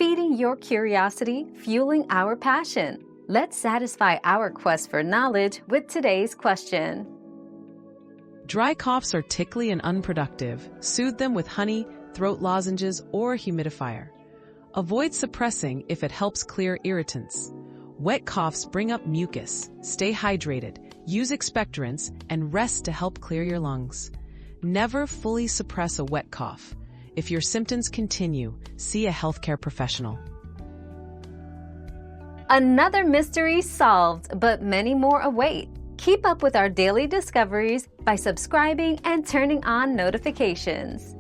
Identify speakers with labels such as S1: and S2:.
S1: feeding your curiosity, fueling our passion. Let's satisfy our quest for knowledge with today's question.
S2: Dry coughs are tickly and unproductive. Soothe them with honey, throat lozenges, or humidifier. Avoid suppressing if it helps clear irritants. Wet coughs bring up mucus. Stay hydrated, use expectorants, and rest to help clear your lungs. Never fully suppress a wet cough. If your symptoms continue, see a healthcare professional.
S1: Another mystery solved, but many more await. Keep up with our daily discoveries by subscribing and turning on notifications.